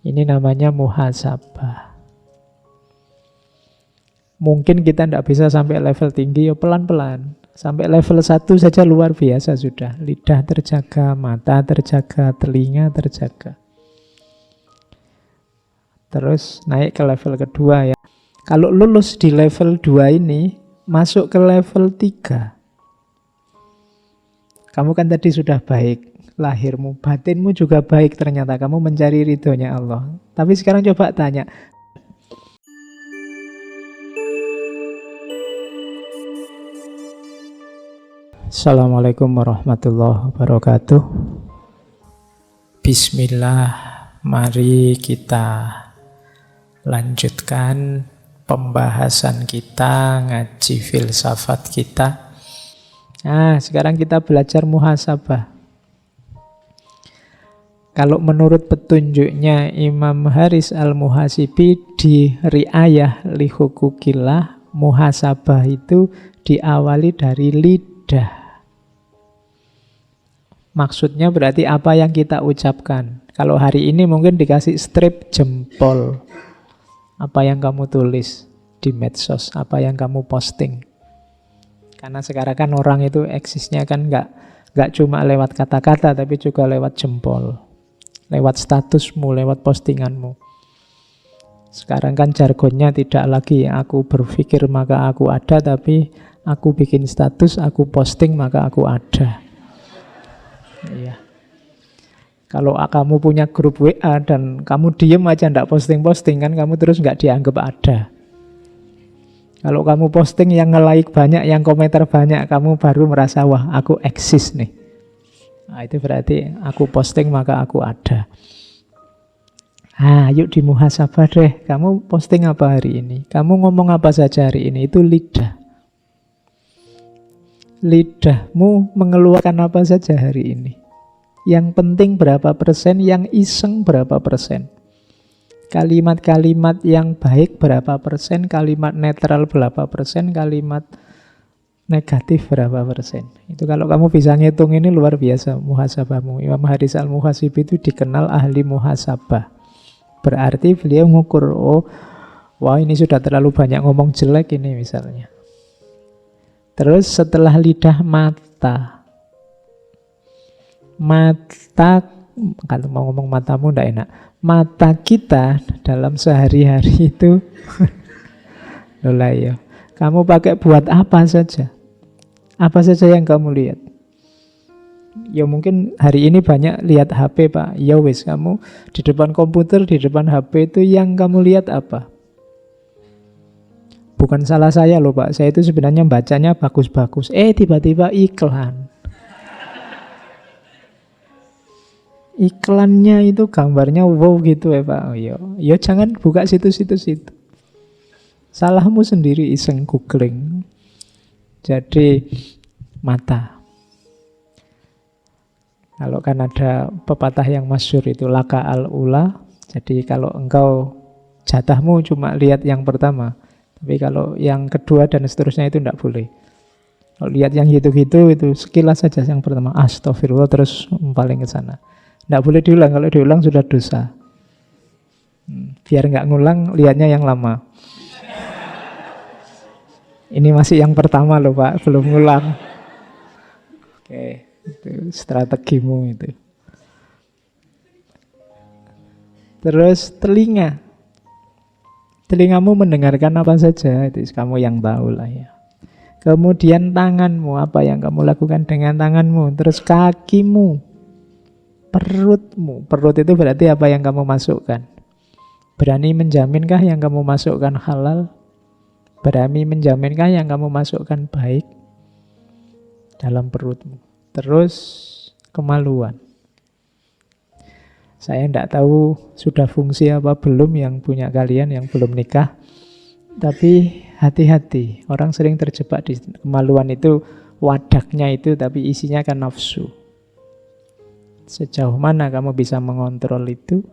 Ini namanya muhasabah. Mungkin kita tidak bisa sampai level tinggi, ya pelan-pelan. Sampai level 1 saja luar biasa sudah. Lidah terjaga, mata terjaga, telinga terjaga. Terus naik ke level kedua ya. Kalau lulus di level 2 ini, masuk ke level 3. Kamu kan tadi sudah baik. Lahirmu, batinmu juga baik ternyata. Kamu mencari ridhonya Allah. Tapi sekarang coba tanya. Assalamualaikum warahmatullahi wabarakatuh. Bismillah, mari kita lanjutkan pembahasan kita, ngaji filsafat kita. Nah, sekarang kita belajar muhasabah. Kalau menurut petunjuknya Imam Haris Al-Muhasibi di Ri'ayah li Hukukillah, muhasabah itu diawali dari lidah. Maksudnya berarti apa yang kita ucapkan. Kalau hari ini mungkin dikasih strip jempol. Apa yang kamu tulis di medsos, apa yang kamu posting. Karena sekarang kan orang itu eksisnya kan nggak cuma lewat kata-kata, tapi juga lewat jempol. Lewat statusmu, lewat postinganmu. Sekarang kan jargonnya tidak lagi aku berpikir maka aku ada, tapi aku bikin status, aku posting maka aku ada. Iya. Kalau kamu punya grup WA dan kamu diem aja ndak posting-posting, kan kamu terus nggak dianggap ada. Kalau kamu posting yang nge-like banyak, yang komentar banyak, kamu baru merasa wah aku eksis nih. Nah, itu berarti aku posting maka aku ada. Yuk dimuhasabah deh. Kamu posting apa hari ini? Kamu ngomong apa saja hari ini? Itu lidah. Lidahmu mengeluarkan apa saja hari ini? Yang penting berapa persen, yang iseng berapa persen? Kalimat-kalimat yang baik berapa persen, kalimat netral berapa persen, kalimat negatif berapa persen. Itu kalau kamu bisa ngitung ini luar biasa muhasabahmu. Imam Haris Al-Muhasibi itu dikenal ahli muhasabah. Berarti beliau ngukur, wah ini sudah terlalu banyak ngomong jelek ini misalnya. Terus setelah lidah, mata. Mata, kalau mau ngomong matamu ndak enak. Mata kita dalam sehari-hari itu lola ya. Kamu pakai buat apa saja? Apa saja yang kamu lihat? Ya mungkin hari ini banyak lihat HP Pak. Ya wis, kamu di depan komputer, di depan HP itu yang kamu lihat apa? Bukan salah saya loh Pak. Saya itu sebenarnya bacanya bagus-bagus. Tiba-tiba iklan. Iklannya itu gambarnya wow gitu ya Pak. Ya jangan buka situs-situs itu. Salahmu sendiri iseng googling. Jadi mata. Kalau kan ada pepatah yang masyhur itu laka al-ula. Jadi kalau engkau jatahmu cuma lihat yang pertama. Tapi kalau yang kedua dan seterusnya itu tidak boleh. Kalau lihat yang gitu-gitu itu sekilas saja yang pertama. Astagfirullah terus paling ke sana. Tidak boleh diulang. Kalau diulang sudah dosa. Biar nggak ngulang lihatnya yang lama. Ini masih yang pertama loh Pak, belum ngulang. Oke, itu strategimu itu. Terus telinga. Telingamu mendengarkan apa saja, itu kamu yang tahu lah ya. Kemudian tanganmu, apa yang kamu lakukan dengan tanganmu. Terus kakimu, perutmu. Perut itu berarti apa yang kamu masukkan. Berani menjaminkah yang kamu masukkan halal? Berani menjaminkah yang kamu masukkan baik dalam perutmu? Terus kemaluan. Saya tidak tahu sudah fungsi apa belum yang punya kalian yang belum nikah. Tapi hati-hati. Orang sering terjebak di kemaluan itu, wadaknya itu tapi isinya kan nafsu. Sejauh mana kamu bisa mengontrol itu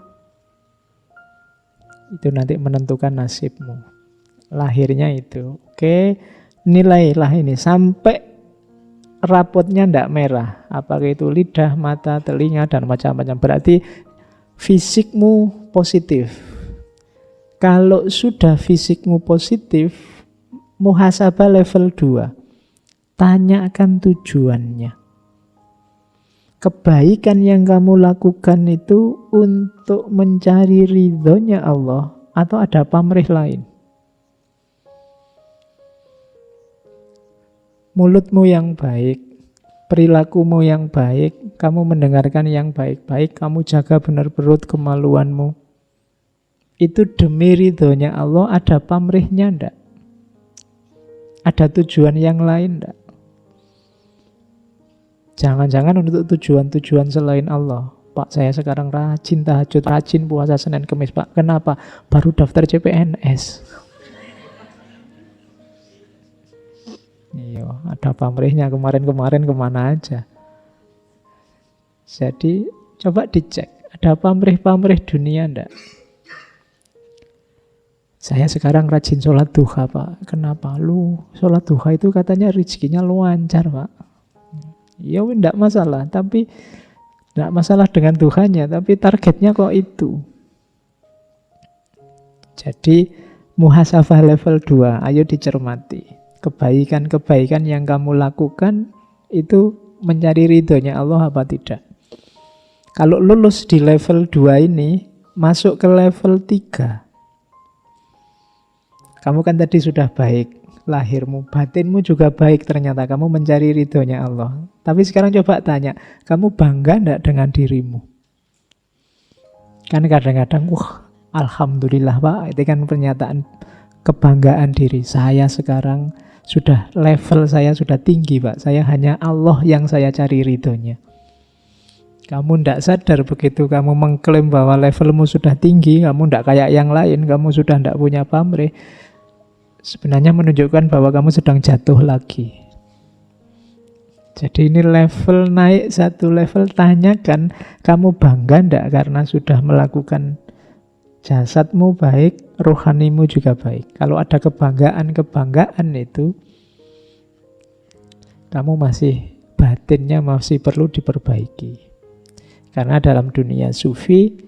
nanti menentukan nasibmu. Lahirnya itu. Oke, nilailah ini sampai rapotnya ndak merah. Apakah itu lidah, mata, telinga, dan macam-macam. Berarti fisikmu positif. Kalau sudah fisikmu positif, muhasabah level 2. Tanyakan tujuannya. Kebaikan yang kamu lakukan itu untuk mencari ridhonya Allah atau ada pamrih lain? Mulutmu yang baik, perilakumu yang baik, kamu mendengarkan yang baik-baik, kamu jaga benar perut kemaluanmu. Itu demi ridhonya Allah, ada pamrihnya enggak? Ada tujuan yang lain enggak? Jangan-jangan untuk tujuan-tujuan selain Allah. Pak, saya sekarang rajin tahajud, rajin puasa Senin Kemis, Pak. Kenapa? Baru daftar CPNS. Iya, ada pamrihnya kemarin-kemarin kemana aja. Jadi coba dicek, ada pamrih-pamrih dunia enggak? Saya sekarang rajin sholat duha, Pak. Kenapa? Lu sholat duha itu katanya rezekinya lancar, Pak. Ya enggak masalah, tapi enggak masalah dengan duhanya, tapi targetnya kok itu. Jadi muhasabah level 2, ayo dicermati. Kebaikan-kebaikan yang kamu lakukan itu mencari ridhonya Allah apa tidak? Kalau lulus di level 2 ini, masuk ke level 3. Kamu kan tadi sudah baik, lahirmu, batinmu juga baik ternyata. Kamu mencari ridhonya Allah. Tapi sekarang coba tanya, kamu bangga enggak dengan dirimu? Kan kadang-kadang, wah, alhamdulillah Pak, itu kan pernyataan kebanggaan diri. Saya sekarang sudah level saya sudah tinggi Pak. Saya hanya Allah yang saya cari ridhonya. Kamu tidak sadar begitu kamu mengklaim bahwa levelmu sudah tinggi, kamu tidak kayak yang lain, kamu sudah tidak punya pamrih. Sebenarnya menunjukkan bahwa kamu sedang jatuh lagi. Jadi ini level naik satu level, tanyakan kamu bangga tidak karena sudah melakukan jasadmu baik, rohanimu juga baik. Kalau ada kebanggaan-kebanggaan itu, kamu masih batinnya masih perlu diperbaiki. Karena dalam dunia sufi,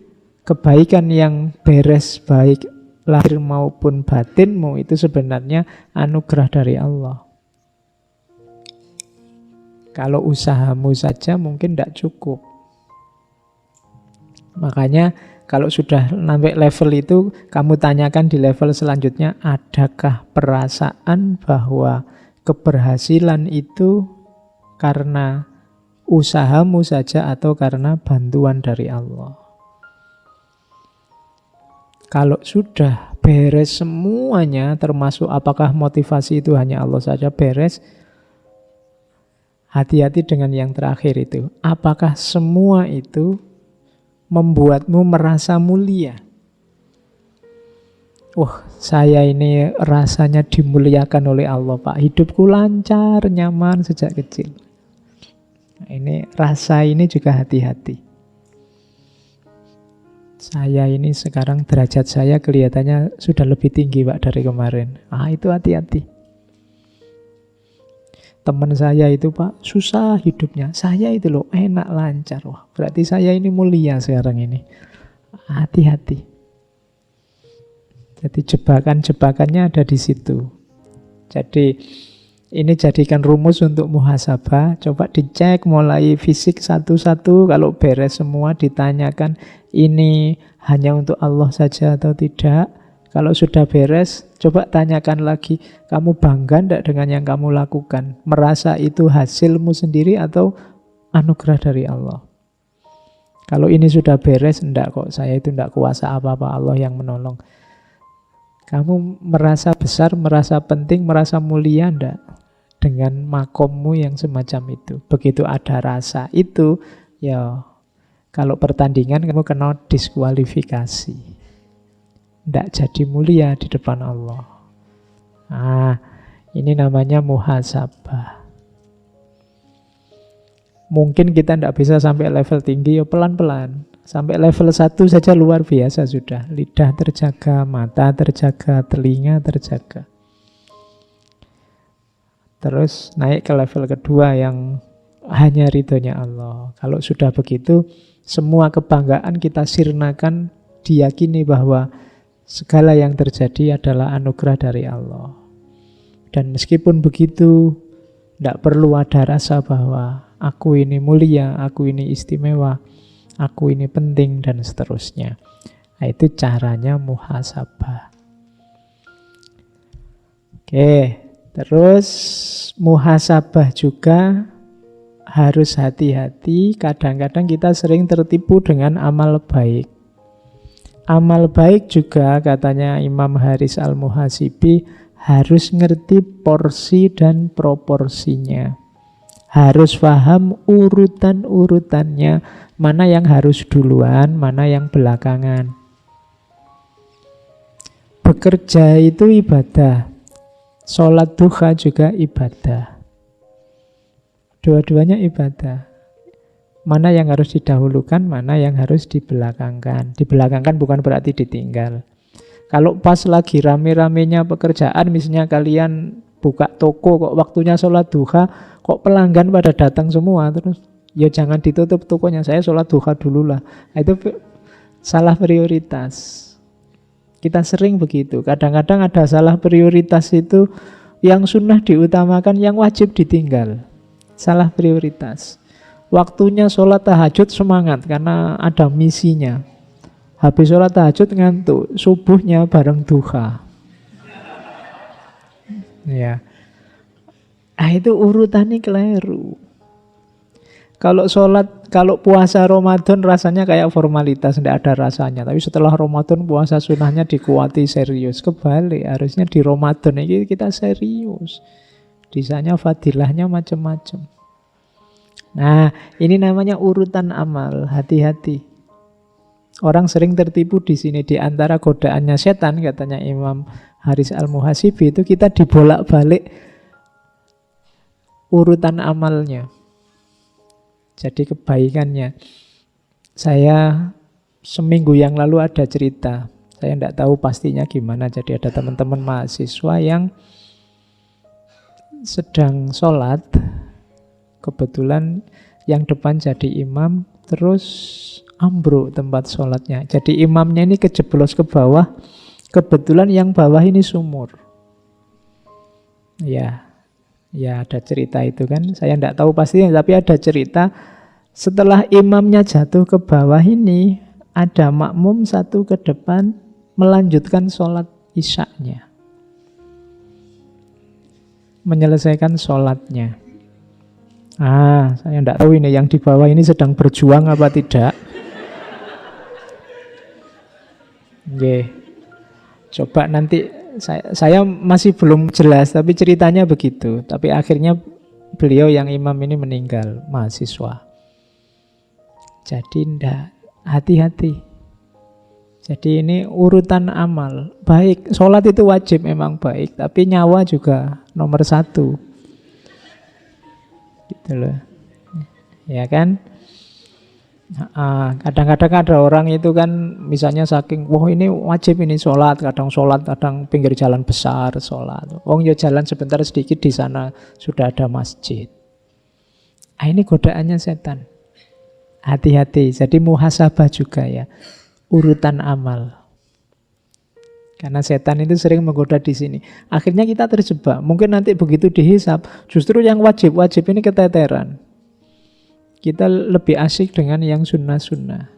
kebaikan yang beres baik lahir maupun batinmu itu sebenarnya anugerah dari Allah. Kalau usahamu saja mungkin tidak cukup. Makanya kalau sudah sampai level itu, kamu tanyakan di level selanjutnya, adakah perasaan bahwa keberhasilan itu karena usahamu saja atau karena bantuan dari Allah? Kalau sudah beres semuanya, termasuk apakah motivasi itu hanya Allah saja beres, hati-hati dengan yang terakhir itu. Apakah semua itu membuatmu merasa mulia? Wah, saya ini rasanya dimuliakan oleh Allah, Pak. Hidupku lancar, nyaman sejak kecil. Ini rasa ini juga hati-hati. Saya ini sekarang derajat saya kelihatannya sudah lebih tinggi Pak dari kemarin. Itu hati-hati. Teman saya itu Pak susah hidupnya, saya itu loh enak lancar. Wah, berarti saya ini mulia sekarang ini. Hati-hati. Jadi jebakan-jebakannya ada di situ. Jadi ini jadikan rumus untuk muhasabah. Coba dicek mulai fisik satu-satu. Kalau beres semua ditanyakan, ini hanya untuk Allah saja atau tidak. Kalau sudah beres, coba tanyakan lagi, kamu bangga enggak dengan yang kamu lakukan? Merasa itu hasilmu sendiri atau anugerah dari Allah? Kalau ini sudah beres, enggak kok, saya itu enggak kuasa apa-apa, Allah yang menolong. Kamu merasa besar, merasa penting, merasa mulia enggak dengan makommu yang semacam itu? Begitu ada rasa itu, ya kalau pertandingan kamu kena diskualifikasi. Tidak jadi mulia di depan Allah. Ini namanya muhasabah. Mungkin kita tidak bisa sampai level tinggi, ya pelan-pelan. Sampai level 1 saja luar biasa sudah. Lidah terjaga, mata terjaga, telinga terjaga. Terus naik ke level kedua yang hanya ridhonya Allah. Kalau sudah begitu, Semua kebanggaan kita sirnakan, diyakini bahwa segala yang terjadi adalah anugerah dari Allah. Dan meskipun begitu, tidak perlu ada rasa bahwa aku ini mulia, aku ini istimewa, aku ini penting, dan seterusnya. Nah, itu caranya muhasabah. Oke, terus muhasabah juga harus hati-hati. Kadang-kadang kita sering tertipu dengan amal baik. Amal baik juga, katanya Imam Haris Al-Muhasibi, harus ngerti porsi dan proporsinya. Harus paham urutan-urutannya, mana yang harus duluan, mana yang belakangan. Bekerja itu ibadah, sholat duha juga ibadah. Dua-duanya ibadah. Mana yang harus didahulukan, mana yang harus dibelakangkan. Dibelakangkan bukan berarti ditinggal. Kalau pas lagi rame-ramenya pekerjaan, misalnya kalian buka toko kok waktunya sholat duha, kok pelanggan pada datang semua, terus ya jangan ditutup tokonya, saya sholat duha dulu lah. Itu salah prioritas. Kita sering begitu. Kadang-kadang ada salah prioritas itu, yang sunnah diutamakan, yang wajib ditinggal. Salah prioritas. Waktunya sholat tahajud semangat karena ada misinya. Habis sholat tahajud ngantuk, subuhnya bareng duha. Ya. Itu urutannya keliru. Kalau puasa Ramadan rasanya kayak formalitas, tidak ada rasanya. Tapi setelah Ramadan puasa sunnahnya dikuati serius. Kebalik, harusnya di Ramadan ini kita serius. Di sana fadilahnya macam-macam. Nah, ini namanya urutan amal. Hati-hati. Orang sering tertipu di sini. Di antara godaannya setan, katanya Imam Haris Al-Muhasibi, itu kita dibolak-balik urutan amalnya. Jadi kebaikannya. Saya seminggu yang lalu ada cerita. Saya tidak tahu pastinya gimana. Jadi ada teman-teman mahasiswa yang sedang sholat. Kebetulan yang depan jadi imam, terus ambruk tempat sholatnya. Jadi imamnya ini kejeblos ke bawah. Kebetulan yang bawah ini sumur. Ya ada cerita itu kan. Saya tidak tahu pastinya, tapi ada cerita. Setelah imamnya jatuh ke bawah ini, ada makmum satu ke depan melanjutkan sholat isyaknya, menyelesaikan sholatnya. Saya tidak tahu ini yang di bawah ini sedang berjuang apa tidak. Coba nanti saya masih belum jelas, tapi ceritanya begitu. Tapi akhirnya beliau yang imam ini meninggal, mahasiswa. Jadi ndak, hati-hati. Jadi ini urutan amal. Baik, sholat itu wajib memang baik, tapi nyawa juga nomor satu. Gitu loh. Ya kan? Kadang-kadang ada orang itu kan, misalnya saking, wah ini wajib ini sholat, kadang pinggir jalan besar sholat. Ya jalan sebentar sedikit di sana sudah ada masjid. Ini godaannya setan. Hati-hati. Jadi muhasabah juga ya, urutan amal. Karena setan itu sering menggoda di sini. Akhirnya kita terjebak. Mungkin nanti begitu dihisab, justru yang wajib ini keteteran. Kita lebih asyik dengan yang sunnah-sunnah.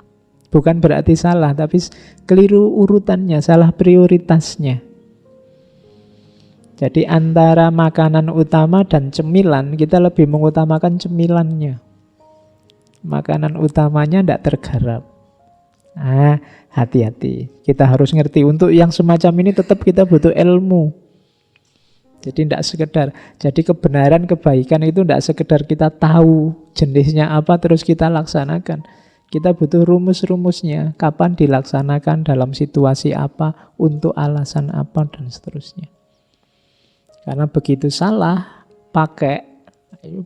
Bukan berarti salah, tapi keliru urutannya, salah prioritasnya. Jadi antara makanan utama dan cemilan, kita lebih mengutamakan cemilannya. Makanan utamanya tidak tergarap. Hati-hati. Kita harus ngerti. Untuk yang semacam ini tetap kita butuh ilmu. Jadi tidak sekedar. Jadi kebenaran, kebaikan itu tidak sekedar kita tahu jenisnya apa terus kita laksanakan. Kita butuh rumus-rumusnya. Kapan dilaksanakan, dalam situasi apa, untuk alasan apa, dan seterusnya. Karena begitu salah pakai,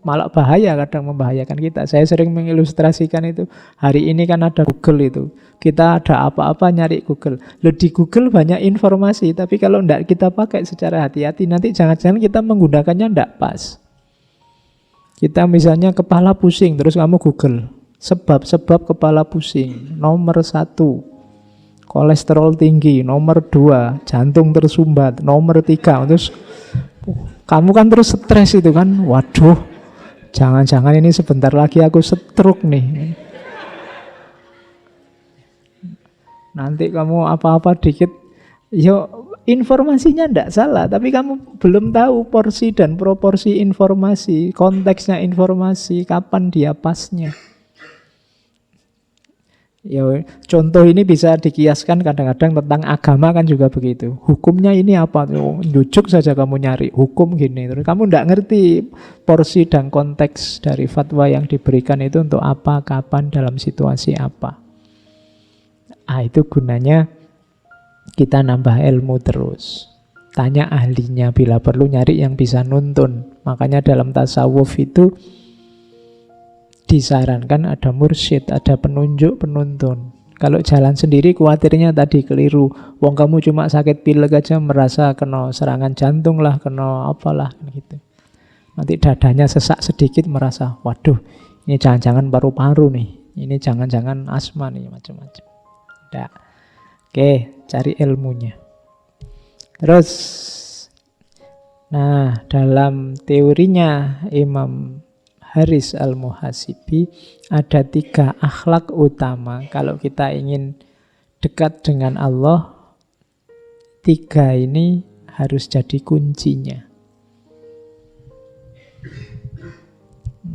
malah bahaya, kadang membahayakan kita. Saya sering mengilustrasikan itu. Hari ini kan ada Google itu. Kita ada apa-apa nyari Google. Di Google banyak informasi, tapi kalau tidak kita pakai secara hati-hati, nanti jangan-jangan kita menggunakannya tidak pas. Kita misalnya kepala pusing, terus kamu Google. Sebab-sebab kepala pusing. Nomor 1, kolesterol tinggi. Nomor 2, jantung tersumbat. Nomor 3, terus kamu kan terus stres itu kan. Waduh, jangan-jangan ini sebentar lagi aku stroke nih. Nanti kamu apa-apa dikit, yo informasinya ndak salah, tapi kamu belum tahu porsi dan proporsi informasi, konteksnya informasi, kapan dia pasnya. Ya, contoh ini bisa dikiaskan kadang-kadang tentang agama kan juga begitu. Hukumnya ini apa? Jujuk saja kamu nyari hukum gini. Terus kamu ndak ngerti porsi dan konteks dari fatwa yang diberikan itu untuk apa, kapan, dalam situasi apa. Itu gunanya kita nambah ilmu terus. Tanya ahlinya, bila perlu nyari yang bisa nuntun. Makanya dalam tasawuf itu disarankan ada mursyid, ada penunjuk, penuntun. Kalau jalan sendiri khawatirnya tadi keliru. Wong kamu cuma sakit pilek aja merasa kena serangan jantung lah, kena apalah gitu. Nanti dadanya sesak sedikit merasa, waduh, ini jangan-jangan paru-paru nih. Ini jangan-jangan asma nih, macam-macam. Nggak. Oke, cari ilmunya. Terus, nah dalam teorinya Imam Haris Al-Muhasibi ada 3 akhlak utama. Kalau kita ingin dekat dengan Allah, 3 ini harus jadi kuncinya.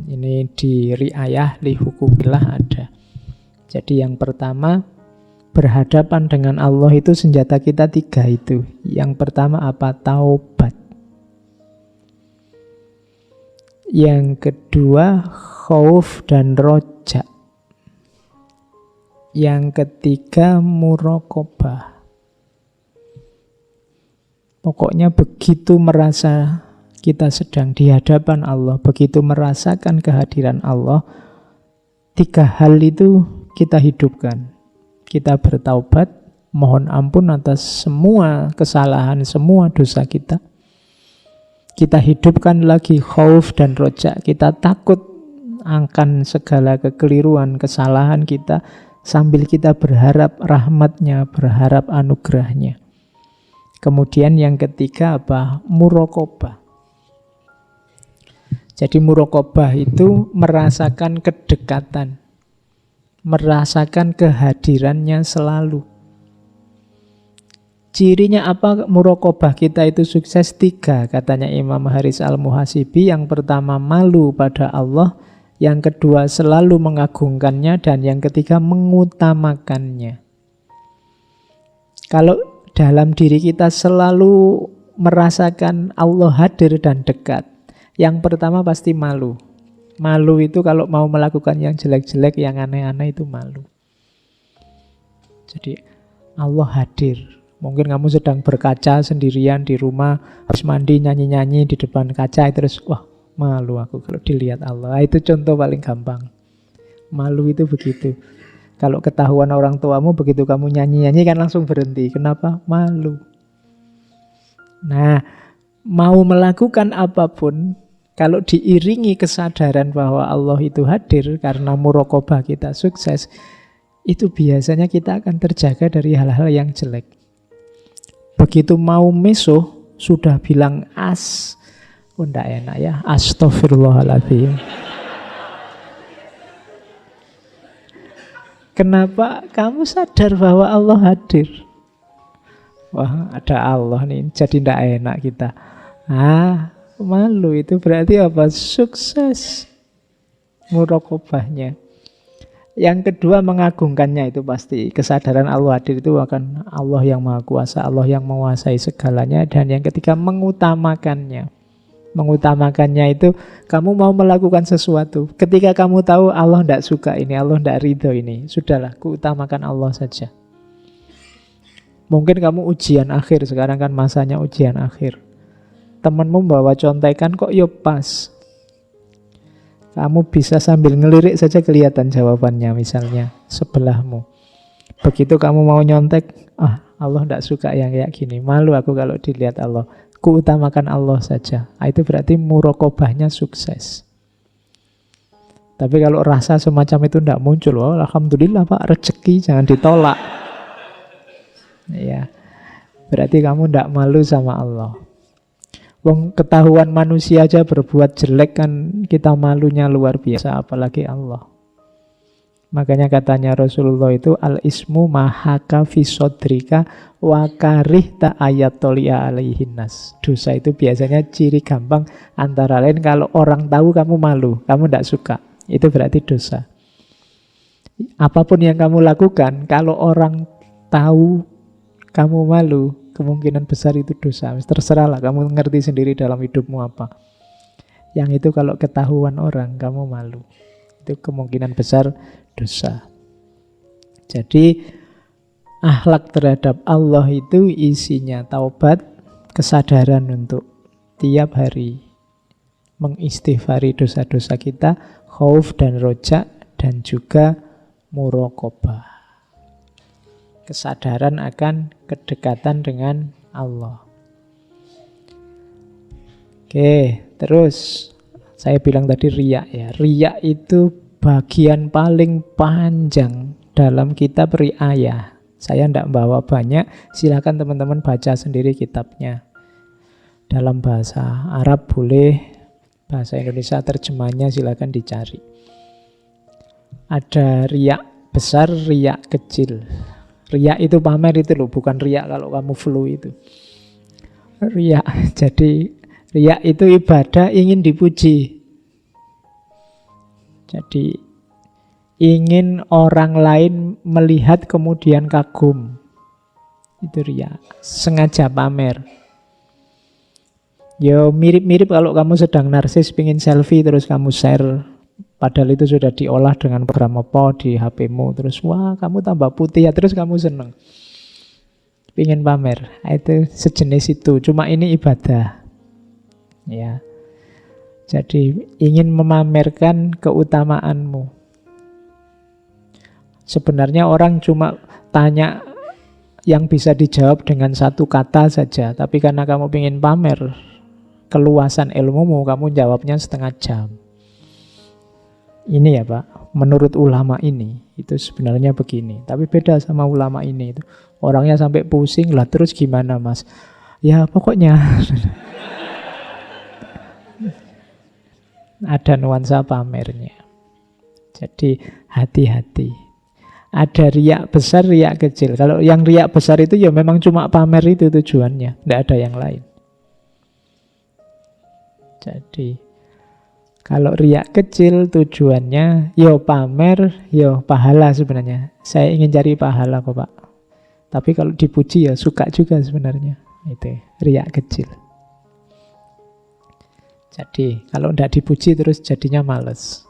Ini di Ri'ayah li Hukumillah ada. Jadi yang pertama, berhadapan dengan Allah itu senjata kita 3 itu. Yang pertama apa? Taubat. Yang kedua, khauf dan roja. Yang ketiga, muraqabah. Pokoknya begitu merasa kita sedang di hadapan Allah, begitu merasakan kehadiran Allah, 3 hal itu kita hidupkan. Kita bertaubat, mohon ampun atas semua kesalahan, semua dosa kita. Kita hidupkan lagi khauf dan roja. Kita takut akan segala kekeliruan, kesalahan kita, sambil kita berharap rahmatnya, berharap anugerahnya. Kemudian yang ketiga apa? Muraqabah. Jadi muraqabah itu merasakan kedekatan, merasakan kehadirannya selalu. Cirinya apa muraqabah kita itu sukses? 3 katanya Imam Haris Al-Muhasibi. Yang pertama malu pada Allah, yang kedua selalu mengagungkannya, dan yang ketiga mengutamakannya. Kalau dalam diri kita selalu merasakan Allah hadir dan dekat, yang pertama pasti malu. Malu itu kalau mau melakukan yang jelek-jelek, yang aneh-aneh itu malu. Jadi Allah hadir. Mungkin kamu sedang berkaca sendirian di rumah, habis mandi nyanyi-nyanyi di depan kaca, terus wah malu aku kalau dilihat Allah. Itu contoh paling gampang. Malu itu begitu. Kalau ketahuan orang tuamu begitu kamu nyanyi-nyanyi kan langsung berhenti. Kenapa? Malu. Nah, mau melakukan apapun, kalau diiringi kesadaran bahwa Allah itu hadir karena muraqabah kita sukses, itu biasanya kita akan terjaga dari hal-hal yang jelek. Begitu mau meso, sudah bilang enggak enak ya, astagfirullahaladzim. Kenapa? Kamu sadar bahwa Allah hadir. Wah, ada Allah nih, jadi enggak enak kita. Malu itu berarti apa? Sukses muraqabahnya. Yang kedua mengagungkannya, itu pasti kesadaran Allah hadir itu akan Allah yang Maha Kuasa, Allah yang menguasai segalanya. Dan yang ketiga mengutamakannya. Mengutamakannya itu kamu mau melakukan sesuatu, ketika kamu tahu Allah tidak suka ini, Allah tidak ridho ini, sudahlah, kuutamakan Allah saja. Mungkin kamu ujian akhir, sekarang kan masanya ujian akhir. Temanmu bawa contekan kok yo pas. Kamu bisa sambil ngelirik saja kelihatan jawabannya, misalnya sebelahmu. Begitu kamu mau nyontek, Allah tidak suka yang kayak gini, malu aku kalau dilihat Allah, kuutamakan Allah saja. Itu berarti muraqabahnya sukses. Tapi kalau rasa semacam itu tidak muncul, oh, alhamdulillah Pak, rezeki jangan ditolak. Ya, berarti kamu tidak malu sama Allah. Wong ketahuan manusia aja berbuat jelek kan kita malunya luar biasa, apalagi Allah. Makanya katanya Rasulullah itu al-ismu mahaka fi sodrika wa karihta ayatolia alaihinnas. Dosa itu biasanya ciri gampang antara lain kalau orang tahu kamu malu, kamu tidak suka. Itu berarti dosa. Apapun yang kamu lakukan, kalau orang tahu kamu malu, kemungkinan besar itu dosa. Terserahlah, kamu ngerti sendiri dalam hidupmu apa. Yang itu kalau ketahuan orang, kamu malu. Itu kemungkinan besar dosa. Jadi, akhlak terhadap Allah itu isinya taubat, kesadaran untuk tiap hari mengistighfari dosa-dosa kita, khauf dan rojak, dan juga muraqabah. Kesadaran akan kedekatan dengan Allah. Oke, terus saya bilang tadi riya ya. Riya itu bagian paling panjang dalam kitab riayah. Saya tidak bawa banyak, silakan teman-teman baca sendiri kitabnya. Dalam bahasa Arab boleh, bahasa Indonesia terjemahnya silakan dicari. Ada riya besar, riya kecil. Riya itu pamer itu loh, bukan riya kalau kamu flu itu. Riya, jadi riya itu ibadah ingin dipuji. Jadi ingin orang lain melihat kemudian kagum. Itu riya, sengaja pamer. Ya mirip-mirip kalau kamu sedang narsis pingin selfie terus kamu share. Padahal itu sudah diolah dengan program apa di HP-mu. Terus wah kamu tambah putih ya, terus kamu seneng. Pingin pamer. Itu sejenis itu. Cuma ini ibadah. Ya. Jadi ingin memamerkan keutamaanmu. Sebenarnya orang cuma tanya yang bisa dijawab dengan satu kata saja. Tapi karena kamu ingin pamer keluasan ilmumu, kamu jawabnya setengah jam. Ini ya Pak, menurut ulama ini, itu sebenarnya begini. Tapi beda sama ulama ini. Itu orangnya sampai pusing, lah terus gimana Mas? Ya pokoknya ada nuansa pamernya. Jadi hati-hati. Ada riak besar, riak kecil. Kalau yang riak besar itu ya memang cuma pamer itu tujuannya. Tidak ada yang lain. Jadi kalau riak kecil tujuannya yo pamer, yo pahala sebenarnya. Saya ingin cari pahala kok Pak. Tapi kalau dipuji ya suka juga sebenarnya. Itu riak kecil. Jadi kalau tidak dipuji terus jadinya males.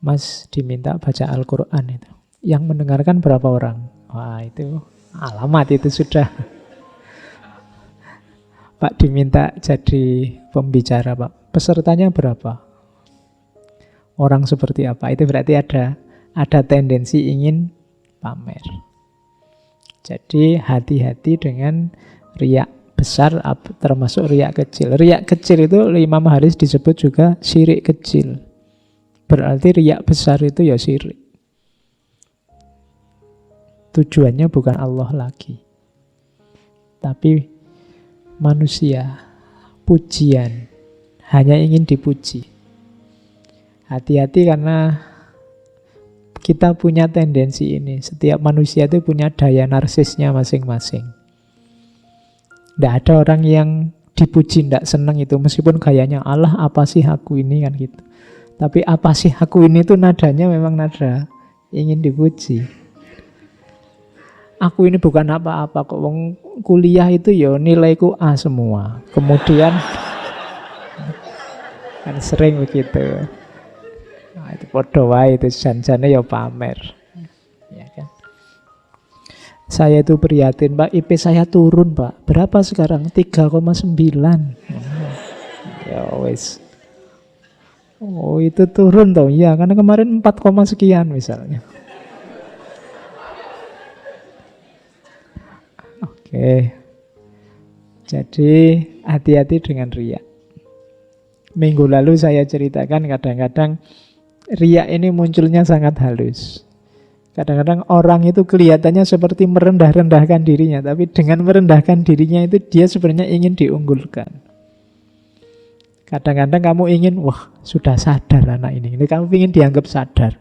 Mas diminta baca Al-Quran itu. Yang mendengarkan berapa orang? Wah itu alamat itu sudah. Pak diminta jadi pembicara Pak. Pesertanya berapa? Orang seperti apa? Itu berarti ada tendensi ingin pamer. Jadi hati-hati dengan riak besar termasuk riak kecil. Riak kecil itu Imam Haris disebut juga syirik kecil. Berarti riak besar itu ya syirik. Tujuannya bukan Allah lagi. Tapi manusia, pujian. Hanya ingin dipuji. Hati-hati karena kita punya tendensi ini. Setiap manusia itu punya daya narsisnya masing-masing. Tidak ada orang yang dipuji tidak senang itu. Meskipun gayanya Allah apa sih aku ini kan gitu. Tapi apa sih aku ini tuh nadanya memang nada ingin dipuji. Aku ini bukan apa-apa kok. Kuliah itu ya nilaiku A semua. Kemudian kan sering begitu. Nah, itu podo wae itu janjane ya pamer. Ya kan? Saya itu prihatin, Pak, IP saya turun, Pak. Berapa sekarang? 3,9. Ya wes. Oh, itu turun toh. Iya, karena kemarin 4, sekian misalnya. Oke. Jadi hati-hati dengan riya. Minggu lalu saya ceritakan kadang-kadang riya ini munculnya sangat halus. Kadang-kadang orang itu kelihatannya seperti merendah-rendahkan dirinya, tapi dengan merendahkan dirinya itu dia sebenarnya ingin diunggulkan. Kadang-kadang kamu ingin, wah sudah sadar anak ini kamu ingin dianggap sadar.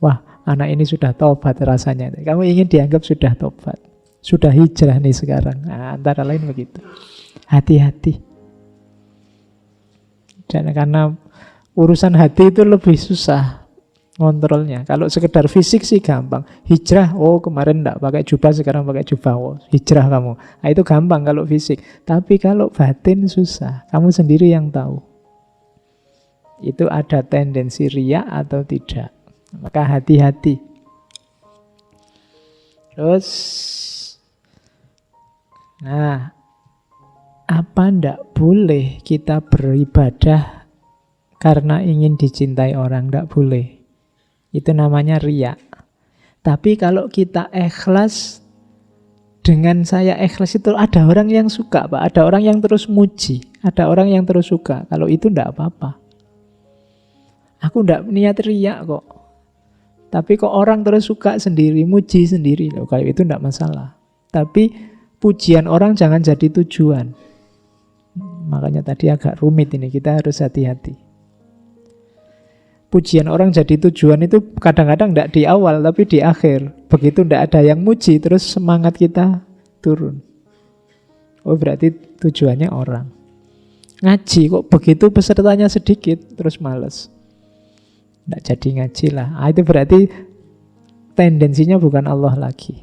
Wah anak ini sudah tobat rasanya. Kamu ingin dianggap sudah tobat, sudah hijrah nih sekarang. Nah, antara lain begitu. Hati-hati. Dan karena urusan hati itu lebih susah kontrolnya. Kalau sekedar fisik sih gampang. Hijrah, oh kemarin enggak pakai jubah, sekarang pakai jubah. Oh, hijrah kamu. Nah, itu gampang kalau fisik. Tapi kalau batin susah. Kamu sendiri yang tahu. Itu ada tendensi riya atau tidak. Maka hati-hati. Terus, nah, apa ndak boleh kita beribadah karena ingin dicintai orang? Ndak boleh. Itu namanya riya. Tapi kalau kita ikhlas, dengan saya ikhlas itu ada orang yang suka, Pak. Ada orang yang terus muji. Ada orang yang terus suka. Kalau itu ndak apa-apa. Aku ndak niat riya kok. Tapi kok orang terus suka sendiri, muji sendiri. Loh, kalau itu ndak masalah. Tapi pujian orang jangan jadi tujuan. Makanya tadi agak rumit ini, kita harus hati-hati. Pujian orang jadi tujuan itu kadang-kadang tidak di awal, tapi di akhir. Begitu tidak ada yang muji, terus semangat kita turun. Oh berarti tujuannya orang. Ngaji kok begitu pesertanya sedikit, terus males. Tidak jadi ngaji lah. Nah, itu berarti tendensinya bukan Allah lagi.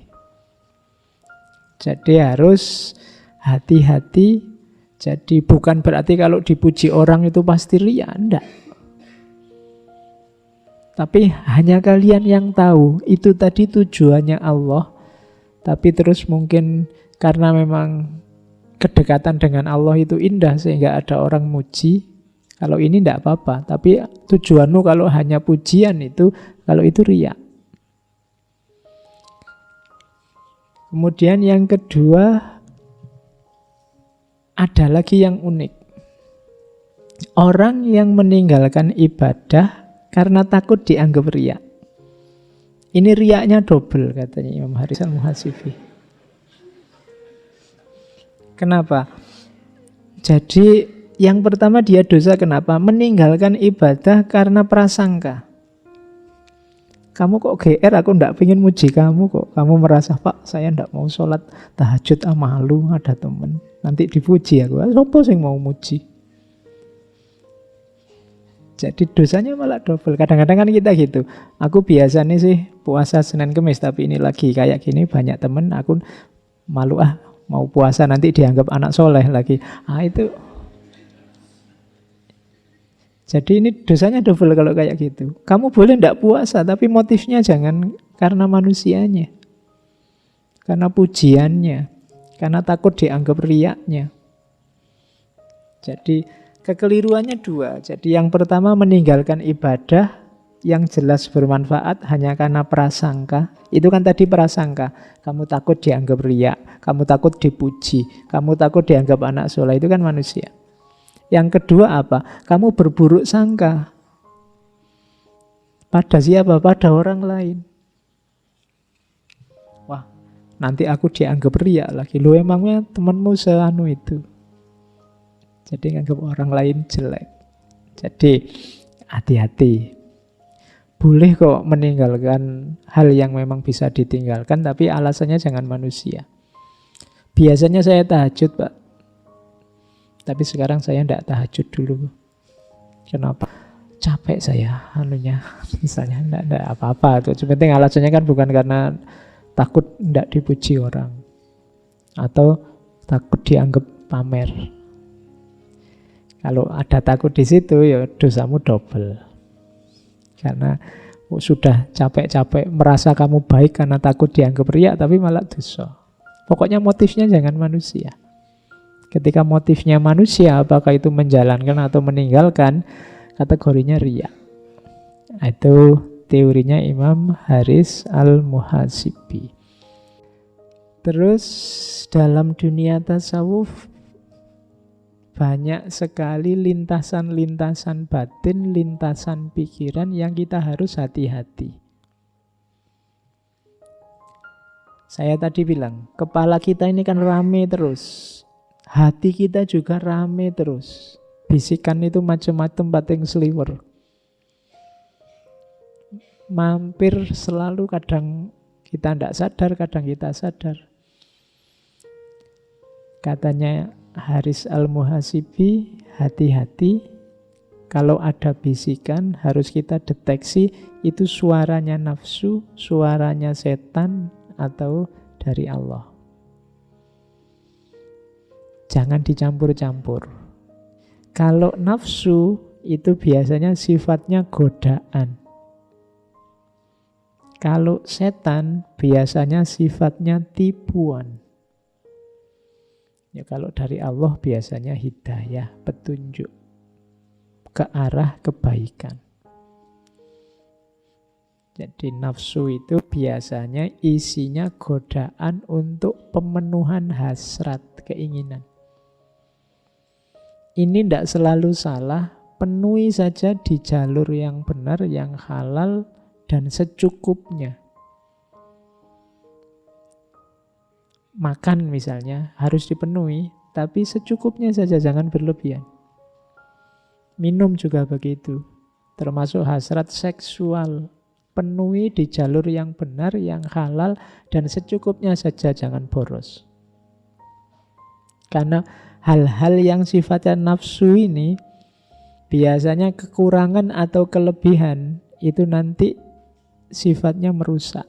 Jadi harus hati-hati. Jadi bukan berarti kalau dipuji orang itu pasti riya, enggak. Tapi hanya kalian yang tahu, itu tadi tujuannya Allah. Tapi terus mungkin karena memang kedekatan dengan Allah itu indah sehingga ada orang muji. Kalau ini enggak apa-apa. Tapi tujuanmu kalau hanya pujian itu, kalau itu riya. Kemudian yang kedua, ada lagi yang unik. Orang yang meninggalkan ibadah karena takut dianggap riya. Ini riyanya double katanya Imam Haris Al-Muhasibi. Kenapa? Jadi yang pertama dia dosa kenapa? Meninggalkan ibadah karena prasangka. Kamu kok GR, aku ndak pengen muji kamu kok. Kamu merasa, Pak, saya ndak mau sholat tahajud, malu ada temen. Nanti dipuji aku. Sopo sing mau muji? Jadi dosanya malah double. Kadang-kadang kan kita gitu. Aku biasa nih sih puasa Senin Kemis, tapi ini lagi kayak gini banyak temen. Aku malu mau puasa nanti dianggap anak soleh lagi. Itu. Jadi ini dosanya double kalau kayak gitu. Kamu boleh ndak puasa, tapi motifnya jangan karena manusianya. Karena pujiannya. Karena takut dianggap riyaknya. Jadi kekeliruannya dua. Jadi yang pertama meninggalkan ibadah yang jelas bermanfaat hanya karena prasangka. Itu kan tadi prasangka. Kamu takut dianggap riyak, kamu takut dipuji, kamu takut dianggap anak soleh. Itu kan manusia. Yang kedua apa? Kamu berburuk sangka. Pada siapa? Pada orang lain. Wah, nanti aku dianggap riyak lagi. Lu emangnya temanmu seanu itu. Jadi nganggap orang lain jelek. Jadi hati-hati. Boleh kok meninggalkan hal yang memang bisa ditinggalkan, tapi alasannya jangan manusia. Biasanya saya tahajud, Pak. Tapi sekarang saya tidak tahajud dulu. Kenapa? Capek saya anunya. Misalnya tidak apa-apa. Itu penting alasannya kan bukan karena takut tidak dipuji orang. Atau takut dianggap pamer. Kalau ada takut di situ, ya dosamu double. Karena sudah capek-capek merasa kamu baik karena takut dianggap riyak, tapi malah dosa. Pokoknya motifnya jangan manusia. Ketika motifnya manusia, apakah itu menjalankan atau meninggalkan, kategorinya riya. Itu teorinya Imam Haris Al-Muhasibi. Terus dalam dunia tasawuf banyak sekali lintasan-lintasan batin, lintasan pikiran yang kita harus hati-hati. Saya tadi bilang, kepala kita ini kan rame terus. Hati kita juga rame terus. Bisikan itu macam-macam pating sliwer. Mampir selalu, kadang kita tidak sadar, kadang kita sadar. Katanya Haris Al-Muhasibi, hati-hati kalau ada bisikan harus kita deteksi itu suaranya nafsu, suaranya setan, atau dari Allah. Jangan dicampur-campur. Kalau nafsu itu biasanya sifatnya godaan. Kalau setan biasanya sifatnya tipuan. Ya, kalau dari Allah biasanya hidayah, petunjuk ke arah kebaikan. Jadi nafsu itu biasanya isinya godaan untuk pemenuhan hasrat, keinginan. Ini tidak selalu salah, penuhi saja di jalur yang benar, yang halal, dan secukupnya. Makan misalnya harus dipenuhi, tapi secukupnya saja, jangan berlebihan. Minum juga begitu, termasuk hasrat seksual. Penuhi di jalur yang benar, yang halal, dan secukupnya saja, jangan boros. Karena hal-hal yang sifatnya nafsu ini biasanya kekurangan atau kelebihan itu nanti sifatnya merusak.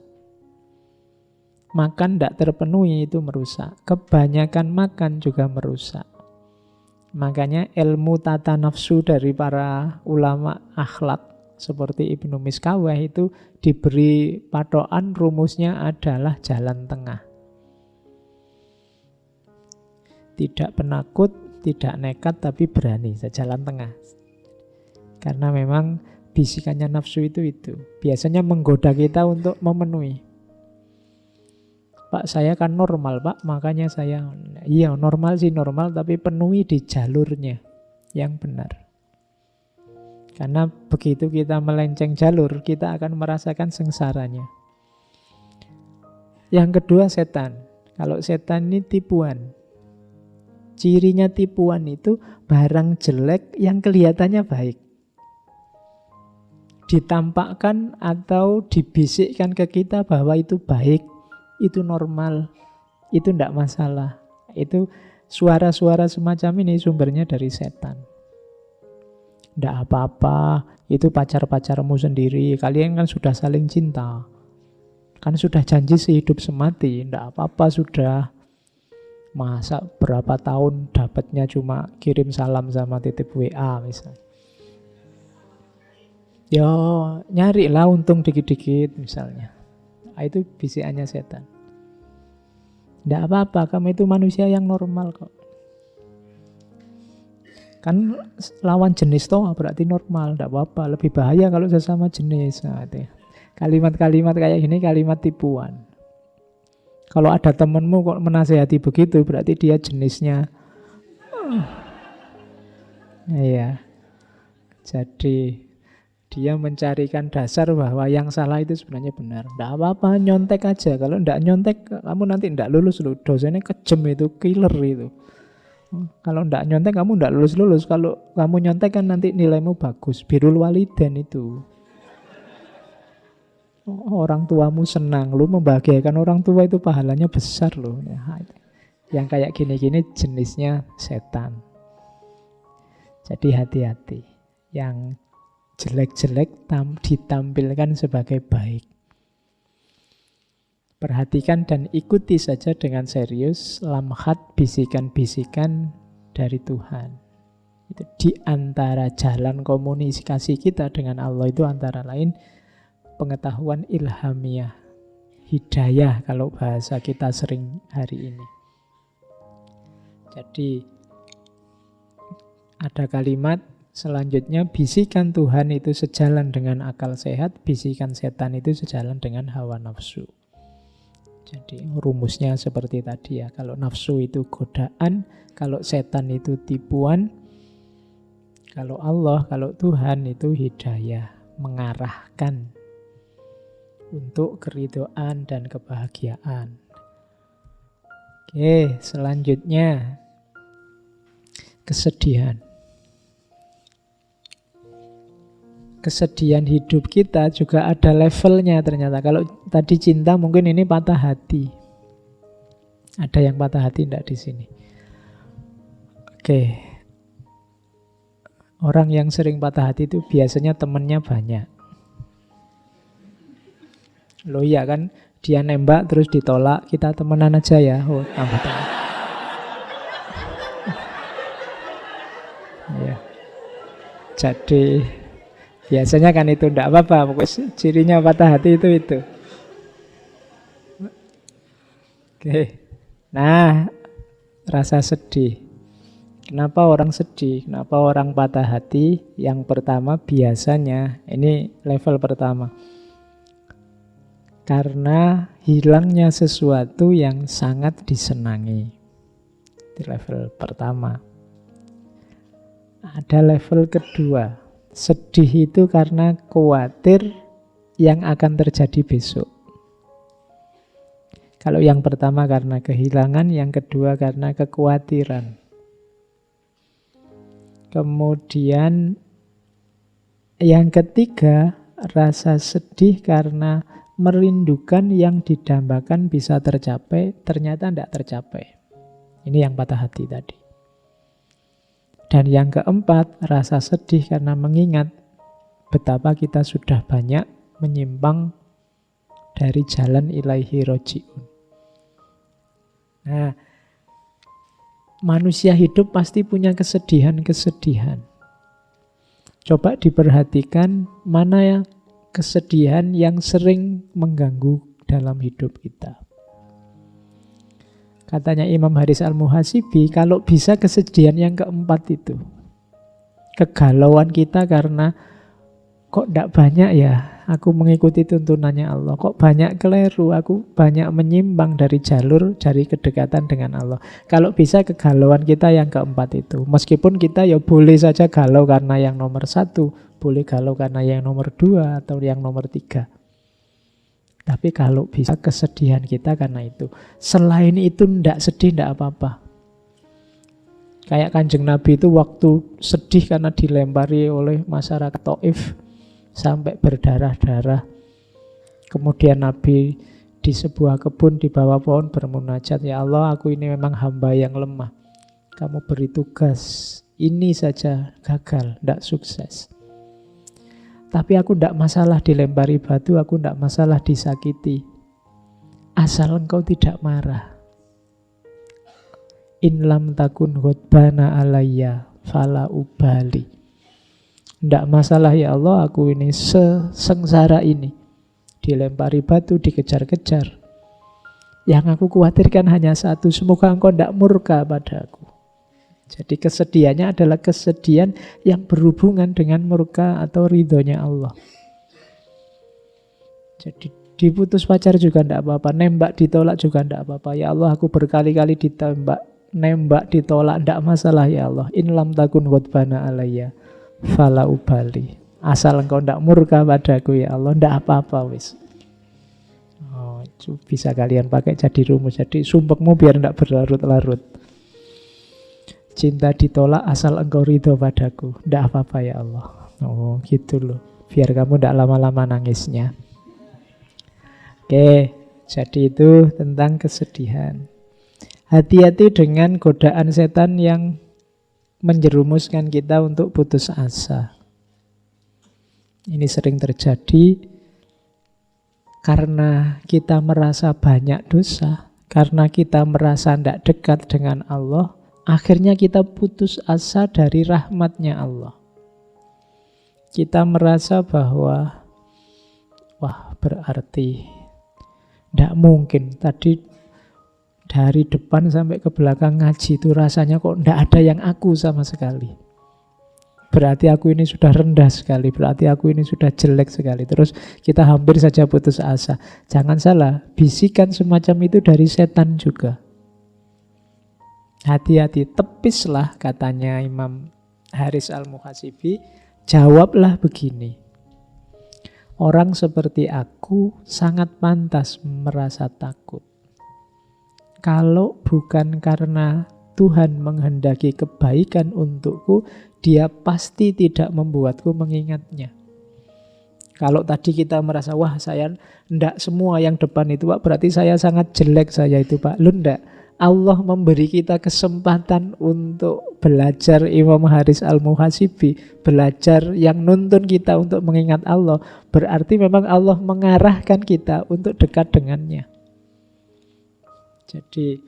Makan tidak terpenuhi itu merusak. Kebanyakan makan juga merusak. Makanya ilmu tata nafsu dari para ulama akhlak seperti Ibnu Miskawah itu diberi patokan, rumusnya adalah jalan tengah. Tidak penakut, tidak nekat, tapi berani, jalan tengah. Karena memang bisikannya nafsu itu. Biasanya menggoda kita untuk memenuhi. Pak, saya kan normal, Pak, makanya saya... Iya, normal sih normal, tapi penuhi di jalurnya yang benar. Karena begitu kita melenceng jalur, kita akan merasakan sengsaranya. Yang kedua, setan. Kalau setan ini tipuan. Cirinya tipuan itu barang jelek yang kelihatannya baik. Ditampakkan atau dibisikkan ke kita bahwa itu baik, itu normal, itu tidak masalah. Itu suara-suara semacam ini sumbernya dari setan. Tidak apa-apa, itu pacar-pacarmu sendiri. Kalian kan sudah saling cinta. Kan sudah janji sehidup semati. Tidak apa-apa sudah. Masa berapa tahun dapatnya cuma kirim salam sama titip WA misalnya. Yo, nyarilah untung dikit-dikit misalnya. Itu bisikannya setan. Tidak apa-apa, kamu itu manusia yang normal kok. Kan lawan jenis toh berarti normal, tidak apa-apa. Lebih bahaya kalau sesama jenis. Nah, kalimat-kalimat kayak gini kalimat tipuan. Kalau ada temenmu kok menasehati begitu, berarti dia jenisnya. Iya. Jadi dia mencarikan dasar bahwa yang salah itu sebenarnya benar. Tidak apa-apa, nyontek aja. Kalau tidak nyontek, kamu nanti tidak lulus loh. Dosennya kejem itu, killer itu. Kalau tidak nyontek, kamu tidak lulus-lulus. Kalau kamu nyontek kan nanti nilaimu bagus. Birrul walidain itu. Orang tuamu senang, lu membahagiakan orang tua itu pahalanya besar loh. Yang kayak gini-gini jenisnya setan. Jadi hati-hati. Yang jelek-jelek ditampilkan sebagai baik. Perhatikan dan ikuti saja dengan serius lamhat bisikan-bisikan dari Tuhan. Itu di antara jalan komunikasi kita dengan Allah itu antara lain pengetahuan ilhamiah, hidayah kalau bahasa kita sering hari ini. Jadi ada kalimat selanjutnya, bisikan Tuhan itu sejalan dengan akal sehat, bisikan setan itu sejalan dengan hawa nafsu. Jadi rumusnya seperti tadi ya. Kalau nafsu itu godaan, kalau setan itu tipuan, kalau Allah, kalau Tuhan itu hidayah, mengarahkan untuk keridhaan dan kebahagiaan. Oke, selanjutnya kesedihan. Kesedihan hidup kita juga ada levelnya ternyata. Kalau tadi cinta mungkin ini patah hati. Ada yang patah hati enggak di sini? Oke. Orang yang sering patah hati itu biasanya temennya banyak. Loh iya kan, dia nembak terus ditolak, kita temenan aja ya. Oh, tambah teman. Ya. Jadi biasanya kan itu enggak apa-apa, pokoknya cirinya patah hati itu. Oke. Nah, rasa sedih. Kenapa orang sedih? Kenapa orang patah hati? Yang pertama biasanya, ini level pertama. Karena hilangnya sesuatu yang sangat disenangi. Itu level pertama. Ada level kedua. Sedih itu karena khawatir yang akan terjadi besok. Kalau yang pertama karena kehilangan, yang kedua karena kekhawatiran. Kemudian yang ketiga, rasa sedih karena merindukan yang didambakan bisa tercapai, ternyata tidak tercapai. Ini yang patah hati tadi. Dan yang keempat, rasa sedih karena mengingat betapa kita sudah banyak menyimpang dari jalan ilaihi roji'un. Nah, manusia hidup pasti punya kesedihan-kesedihan. Coba diperhatikan mana yang kesedihan yang sering mengganggu dalam hidup kita. Katanya Imam Haris Al-Muhasibi, kalau bisa kesedihan yang keempat itu. Kegalauan kita karena kok tidak banyak ya aku mengikuti tuntunannya Allah. Kok banyak keliru, aku banyak menyimpang dari jalur, dari kedekatan dengan Allah. Kalau bisa kegalauan kita yang keempat itu. Meskipun kita ya boleh saja galau karena yang nomor 1, boleh galau karena yang nomor 2 atau yang nomor 3. Tapi kalau bisa kesedihan kita karena itu. Selain itu tidak sedih, tidak apa-apa. Kayak Kanjeng Nabi itu waktu sedih karena dilempari oleh masyarakat Taif sampai berdarah-darah. Kemudian Nabi di sebuah kebun di bawah pohon bermunajat, ya Allah, aku ini memang hamba yang lemah. Kamu beri tugas, ini saja gagal, tidak sukses. Tapi aku tidak masalah dilempari batu, aku tidak masalah disakiti. Asal engkau tidak marah. In lam takun ghadbana alayya fala ubali. Tidak masalah ya Allah, aku ini sesengsara ini. Dilempari batu, dikejar-kejar. Yang aku khawatirkan hanya satu, semoga engkau tidak murka padaku. Jadi kesedihannya adalah kesedihan yang berhubungan dengan murka atau ridhonya Allah. Jadi diputus pacar juga tidak apa-apa, nembak ditolak juga tidak apa-apa. Ya Allah, aku berkali-kali ditembak, nembak ditolak, tidak masalah ya Allah. In lam takun ghadbana alayya fala ubali. Asal engkau tidak murka padaku ya Allah, tidak apa-apa wis. Oh, itu bisa kalian pakai jadi rumus. Jadi sumpekmu biar tidak berlarut-larut. Cinta ditolak asal engkau ridho padaku. Tidak apa-apa ya Allah. Oh gitu loh. Biar kamu tidak lama-lama nangisnya. Oke, jadi itu tentang kesedihan. Hati-hati dengan godaan setan yang menjerumuskan kita untuk putus asa. Ini sering terjadi karena kita merasa banyak dosa, karena kita merasa tidak dekat dengan Allah. Akhirnya kita putus asa dari rahmatnya Allah. Kita merasa bahwa, wah berarti tidak mungkin. Tadi dari depan sampai ke belakang ngaji itu rasanya kok tidak ada yang aku sama sekali. berarti aku ini sudah rendah sekali, berarti aku ini sudah jelek sekali. Terus kita hampir saja putus asa. Jangan salah, bisikan semacam itu dari setan juga. Hati-hati, tepislah, katanya Imam Haris Al-Muhasibi, jawablah begini. Orang seperti aku sangat pantas merasa takut. Kalau bukan karena Tuhan menghendaki kebaikan untukku, Dia pasti tidak membuatku mengingatnya. Kalau tadi kita merasa, wah saya ndak semua yang depan itu Pak, berarti saya sangat jelek saya itu Pak. Lu ndak. Allah memberi kita kesempatan untuk belajar Imam Haris Al-Muhasibi, belajar yang nuntun kita untuk mengingat Allah. Berarti memang Allah mengarahkan kita untuk dekat dengannya. Jadi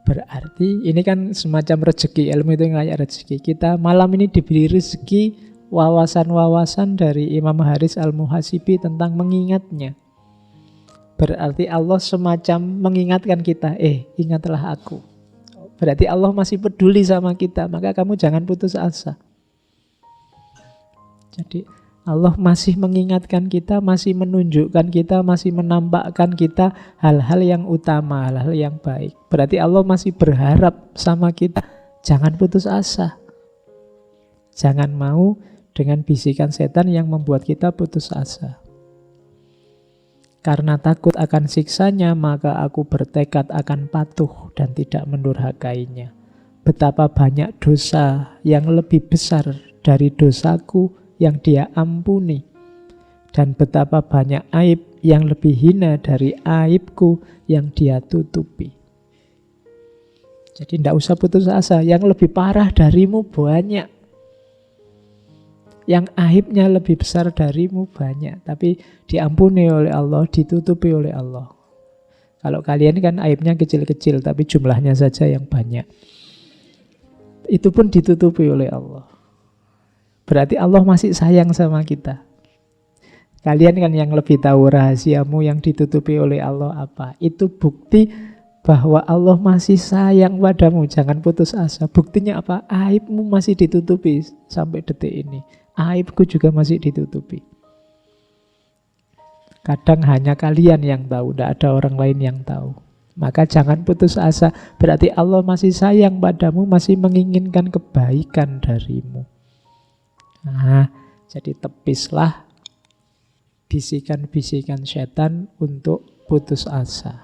berarti ini kan semacam rezeki, ilmu itu kayak rezeki. Kita malam ini diberi rezeki wawasan-wawasan dari Imam Haris Al-Muhasibi tentang mengingatnya. Berarti Allah semacam mengingatkan kita, ingatlah aku. Berarti Allah masih peduli sama kita, maka kamu jangan putus asa. Jadi Allah masih mengingatkan kita, masih menunjukkan kita, masih menampakkan kita hal-hal yang utama, hal-hal yang baik. Berarti Allah masih berharap sama kita. Jangan putus asa. Jangan mau dengan bisikan setan yang membuat kita putus asa. Karena takut akan siksanya, maka aku bertekad akan patuh dan tidak mendurhakainya. Betapa banyak dosa yang lebih besar dari dosaku yang Dia ampuni, dan betapa banyak aib yang lebih hina dari aibku yang Dia tutupi. Jadi tidak usah putus asa. Yang lebih parah darimu banyak, yang aibnya lebih besar darimu banyak, tapi diampuni oleh Allah, ditutupi oleh Allah. Kalau kalian kan aibnya kecil-kecil, tapi jumlahnya saja yang banyak, itu pun ditutupi oleh Allah. Berarti Allah masih sayang sama kita. Kalian kan yang lebih tahu rahasiamu yang ditutupi oleh Allah apa. Itu bukti bahwa Allah masih sayang padamu. Jangan putus asa. Buktinya apa? Aibmu masih ditutupi sampai detik ini. Aibku juga masih ditutupi. Kadang hanya kalian yang tahu, tidak ada orang lain yang tahu. Maka jangan putus asa. Berarti Allah masih sayang padamu, masih menginginkan kebaikan darimu. Nah, jadi tepislah bisikan-bisikan setan untuk putus asa.